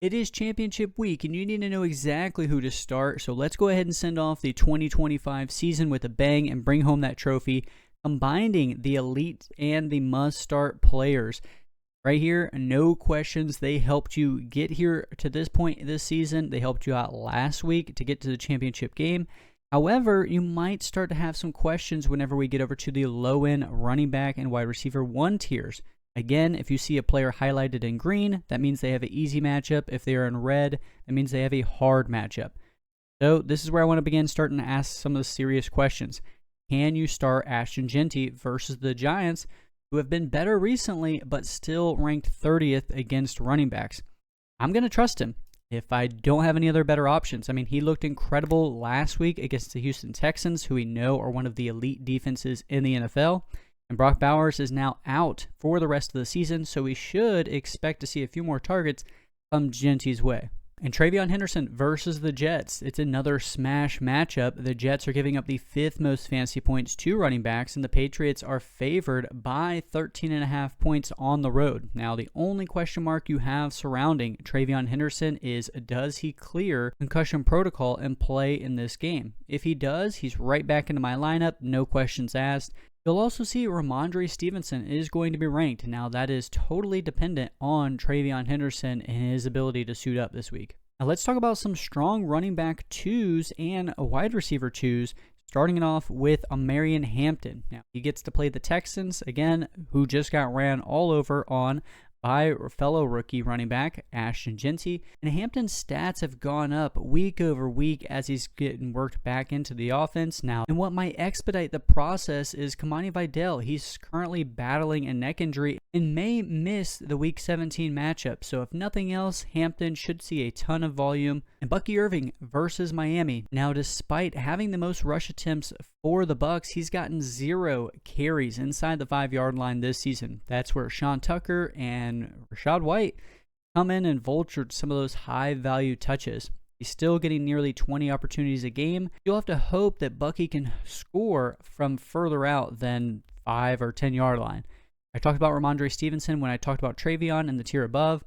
It is championship week, and you need to know exactly who to start. So let's go ahead and send off the 2025 season with a bang and bring home that trophy, combining the elite and the must-start players. Right here, no questions. They helped you get here to this point this season. They helped you out last week to get to the championship game. However, you might start to have some questions whenever we get over to the low-end running back and wide receiver 1 tiers. Again, if you see a player highlighted in green, that means they have an easy matchup. If they are in red, that means they have a hard matchup. So this is where I want to begin starting to ask some of the serious questions. Can you start Ashton Jeanty versus the Giants, who have been better recently, but still ranked 30th against running backs? I'm going to trust him if I don't have any other better options. I mean, he looked incredible last week against the Houston Texans, who we know are one of the elite defenses in the NFL. And Brock Bowers is now out for the rest of the season, so we should expect to see a few more targets come Jeanty's way. And Travion Henderson versus the Jets. It's another smash matchup. The Jets are giving up the 5th most fantasy points to running backs, and the Patriots are favored by 13.5 points on the road. Now, the only question mark you have surrounding Travion Henderson is, does he clear concussion protocol and play in this game? If he does, he's right back into my lineup, no questions asked. You'll also see Ramondre Stevenson is going to be ranked. Now, that is totally dependent on Travion Henderson and his ability to suit up this week. Now, let's talk about some strong running back 2s and wide receiver 2s, starting it off with Marion Hampton. Now, he gets to play the Texans, again, who just got ran all over on by fellow rookie running back Ashton Jeanty. And Hampton's stats have gone up week over week as he's getting worked back into the offense now. And what might expedite the process is Kamani Vidal. He's currently battling a neck injury and may miss the Week 17 matchup. So if nothing else, Hampton should see a ton of volume. And Bucky Irving versus Miami. Now, despite having the most rush attempts for the Bucs, he's gotten 0 carries inside the 5-yard line this season. That's where Sean Tucker and Rashad White come in and vultured some of those high-value touches. He's still getting nearly 20 opportunities a game. You'll have to hope that Bucky can score from further out than 5 or 10-yard line. I talked about Ramondre Stevenson when I talked about Travion in the tier above.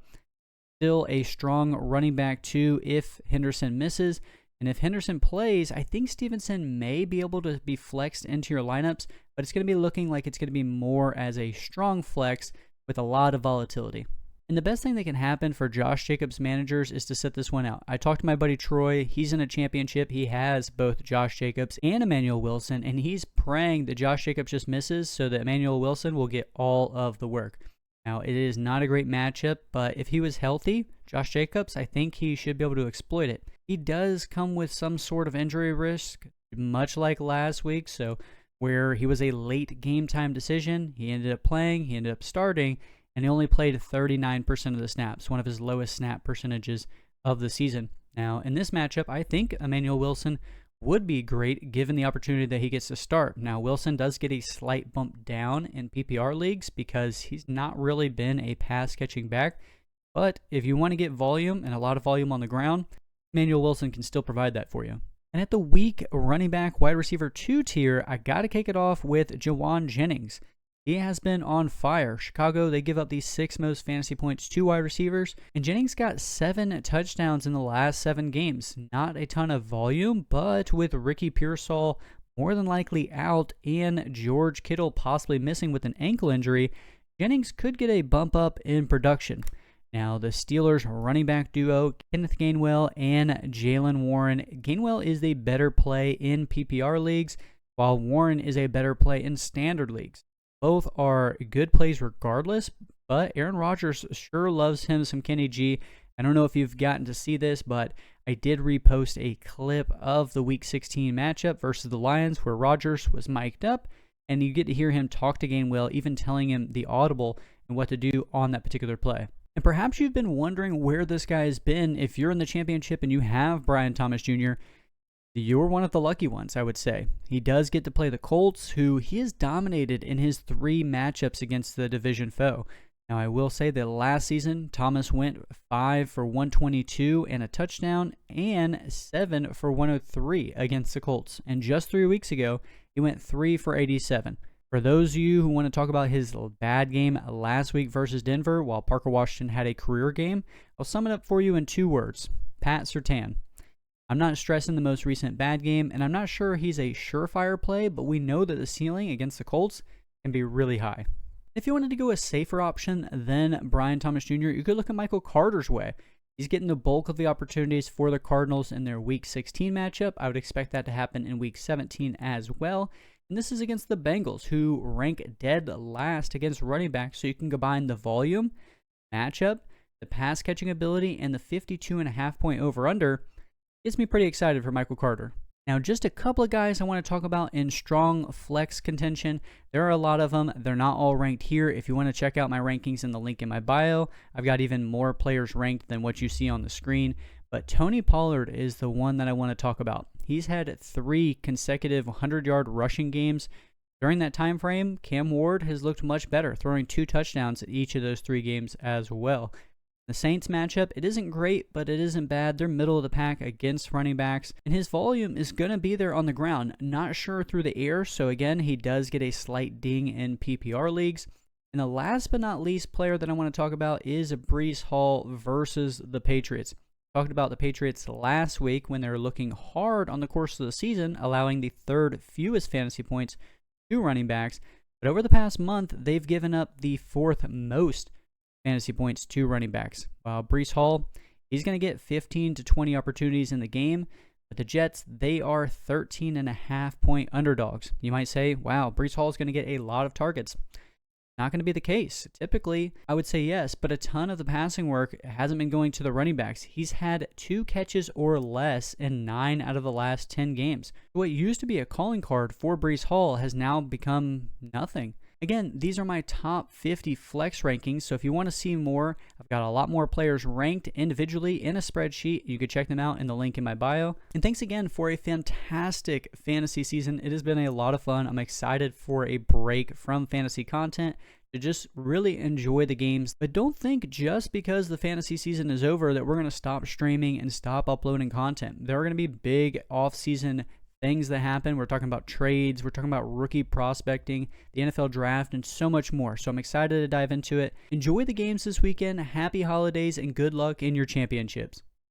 Still a strong running back too if Henderson misses. And if Henderson plays, I think Stevenson may be able to be flexed into your lineups, but it's going to be looking like it's going to be more as a strong flex with a lot of volatility. And the best thing that can happen for Josh Jacobs managers is to sit this one out. I talked to my buddy Troy. He's in a championship. He has both Josh Jacobs and Emmanuel Wilson, and he's praying that Josh Jacobs just misses so that Emmanuel Wilson will get all of the work. Now, it is not a great matchup, but if he was healthy, Josh Jacobs, I think he should be able to exploit it. He does come with some sort of injury risk, much like last week, so where he was a late game time decision, he ended up playing, he ended up starting, and he only played 39% of the snaps, one of his lowest snap percentages of the season. Now, in this matchup, I think Emmanuel Wilson would be great given the opportunity that he gets to start. Now, Wilson does get a slight bump down in PPR leagues because he's not really been a pass-catching back. But if you want to get volume and a lot of volume on the ground, Emmanuel Wilson can still provide that for you. And at the weak running back wide receiver 2 tier, I got to kick it off with Jawan Jennings. He has been on fire. Chicago, they give up the 6th most fantasy points to wide receivers, and Jennings got 7 touchdowns in the last 7 games. Not a ton of volume, but with Ricky Pearsall more than likely out and George Kittle possibly missing with an ankle injury, Jennings could get a bump up in production. Now, the Steelers running back duo, Kenneth Gainwell and Jaylen Warren. Gainwell is the better play in PPR leagues, while Warren is a better play in standard leagues. Both are good plays regardless, but Aaron Rodgers sure loves him some Kenny G. I don't know if you've gotten to see this, but I did repost a clip of the Week 16 matchup versus the Lions where Rodgers was mic'd up, and you get to hear him talk to Gainwell, even telling him the audible and what to do on that particular play. And perhaps you've been wondering where this guy has been. If you're in the championship and you have Brian Thomas Jr., you're one of the lucky ones, I would say. He does get to play the Colts, who he has dominated in his 3 matchups against the division foe. Now, I will say that last season, Thomas went 5 for 122 and a touchdown and 7 for 103 against the Colts. And just 3 weeks ago, he went 3 for 87. For those of you who want to talk about his bad game last week versus Denver, while Parker Washington had a career game, I'll sum it up for you in 2 words: Pat Surtain. I'm not stressing the most recent bad game, and I'm not sure he's a surefire play, but we know that the ceiling against the Colts can be really high. If you wanted to go a safer option than Brian Thomas Jr., you could look at Michael Carter's way. He's getting the bulk of the opportunities for the Cardinals in their Week 16 matchup. I would expect that to happen in Week 17 as well. And this is against the Bengals, who rank dead last against running backs, so you can combine the volume, matchup, the pass catching ability, and the 52.5 point over-under. Gets me pretty excited for Michael Carter. Now, just a couple of guys I want to talk about in strong flex contention. There are a lot of them. They're not all ranked here. If you want to check out my rankings in the link in my bio, I've got even more players ranked than what you see on the screen. But Tony Pollard is the one that I want to talk about. He's had 3 consecutive 100-yard rushing games. During that time frame, Cam Ward has looked much better, throwing 2 touchdowns at each of those 3 games as well. The Saints matchup, it isn't great, but it isn't bad. They're middle of the pack against running backs, and his volume is going to be there on the ground. Not sure through the air, so again, he does get a slight ding in PPR leagues. And the last but not least player that I want to talk about is Breece Hall versus the Patriots. Talked about the Patriots last week when they were looking hard on the course of the season, allowing the 3rd fewest fantasy points to running backs. But over the past month, they've given up the 4th most fantasy points to running backs. While Breece Hall, he's going to get 15 to 20 opportunities in the game, but the Jets, they are 13.5 point underdogs. You might say, wow, Breece Hall is going to get a lot of targets. Not going to be the case. Typically, I would say yes, but a ton of the passing work hasn't been going to the running backs. He's had 2 catches or less in 9 out of the last 10 games. What used to be a calling card for Breece Hall has now become nothing. Again, these are my top 50 flex rankings, so if you want to see more, I've got a lot more players ranked individually in a spreadsheet. You can check them out in the link in my bio. And thanks again for a fantastic fantasy season. It has been a lot of fun. I'm excited for a break from fantasy content to just really enjoy the games. But don't think just because the fantasy season is over that we're going to stop streaming and stop uploading content. There are going to be big off-season things that happen. We're talking about trades, we're talking about rookie prospecting, the NFL draft, and so much more. So I'm excited to dive into it. Enjoy the games this weekend. Happy holidays and good luck in your championships.